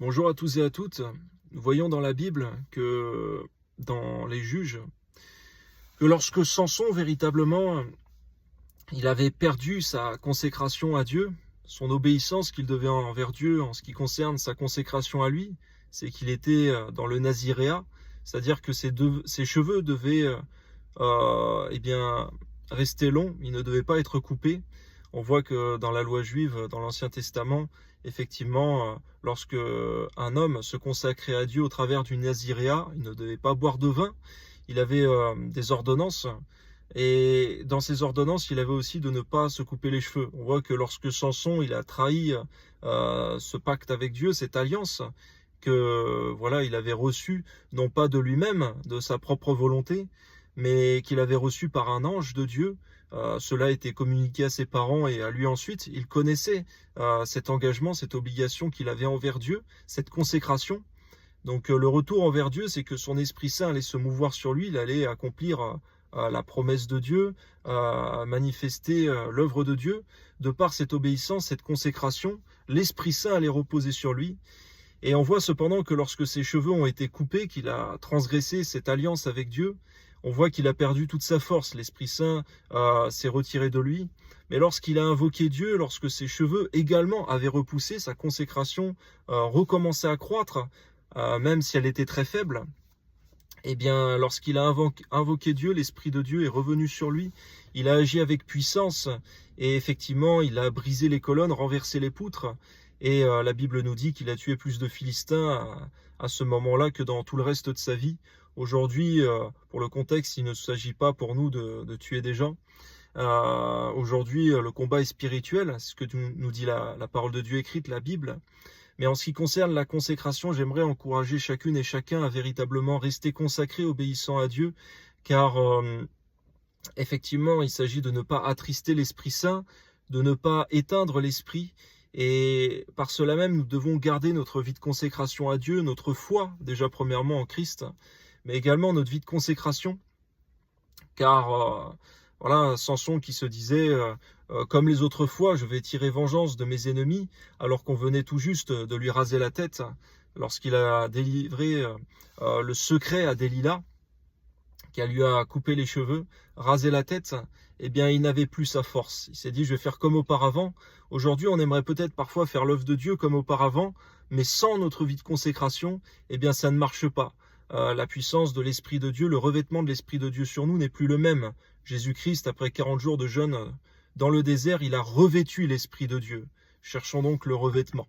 Bonjour à tous et à toutes. Nous voyons dans la Bible que dans les Juges, que lorsque Samson véritablement, il avait perdu sa consécration à Dieu, son obéissance qu'il devait envers Dieu en ce qui concerne sa consécration à lui, c'est qu'il était dans le naziréat, c'est-à-dire que ses cheveux devaient eh bien, rester longs, ils ne devaient pas être coupés. On voit que dans la loi juive, dans l'Ancien Testament, effectivement, lorsque un homme se consacrait à Dieu au travers du naziréat, il ne devait pas boire de vin, il avait des ordonnances, et dans ces ordonnances, il avait aussi de ne pas se couper les cheveux. On voit que lorsque Samson, il a trahi ce pacte avec Dieu, cette alliance, que voilà, il avait reçu non pas de lui-même, de sa propre volonté, mais qu'il avait reçu par un ange de Dieu. Cela a été communiqué à ses parents et à lui ensuite. Il connaissait cet engagement, cette obligation qu'il avait envers Dieu, cette consécration. Donc le retour envers Dieu, c'est que son Esprit Saint allait se mouvoir sur lui, il allait accomplir la promesse de Dieu, manifester l'œuvre de Dieu. De par cette obéissance, cette consécration, l'Esprit Saint allait reposer sur lui. Et on voit cependant que lorsque ses cheveux ont été coupés, qu'il a transgressé cette alliance avec Dieu, on voit qu'il a perdu toute sa force. L'Esprit Saint s'est retiré de lui. Mais lorsqu'il a invoqué Dieu, lorsque ses cheveux également avaient repoussé, sa consécration recommençait à croître, même si elle était très faible, eh bien, lorsqu'il a invoqué Dieu, l'Esprit de Dieu est revenu sur lui. Il a agi avec puissance et effectivement, il a brisé les colonnes, renversé les poutres. Et la Bible nous dit qu'il a tué plus de Philistins à ce moment-là que dans tout le reste de sa vie. Aujourd'hui, pour le contexte, il ne s'agit pas pour nous de tuer des gens. Aujourd'hui, le combat est spirituel, c'est ce que nous dit la parole de Dieu écrite, la Bible. Mais en ce qui concerne la consécration, j'aimerais encourager chacune et chacun à véritablement rester consacré, obéissant à Dieu, car effectivement, il s'agit de ne pas attrister l'Esprit Saint, de ne pas éteindre l'Esprit, et par cela même, nous devons garder notre vie de consécration à Dieu, notre foi, déjà premièrement en Christ, mais également notre vie de consécration, car voilà, Samson qui se disait comme les autres fois, je vais tirer vengeance de mes ennemis, alors qu'on venait tout juste de lui raser la tête, lorsqu'il a délivré le secret à Delilah, qui lui a coupé les cheveux, rasé la tête, eh bien il n'avait plus sa force. Il s'est dit, je vais faire comme auparavant. Aujourd'hui, on aimerait peut-être parfois faire l'œuvre de Dieu comme auparavant, mais sans notre vie de consécration, eh bien ça ne marche pas. La puissance de l'Esprit de Dieu, le revêtement de l'Esprit de Dieu sur nous n'est plus le même. Jésus-Christ, après 40 jours de jeûne dans le désert, il a revêtu l'Esprit de Dieu. Cherchons donc le revêtement.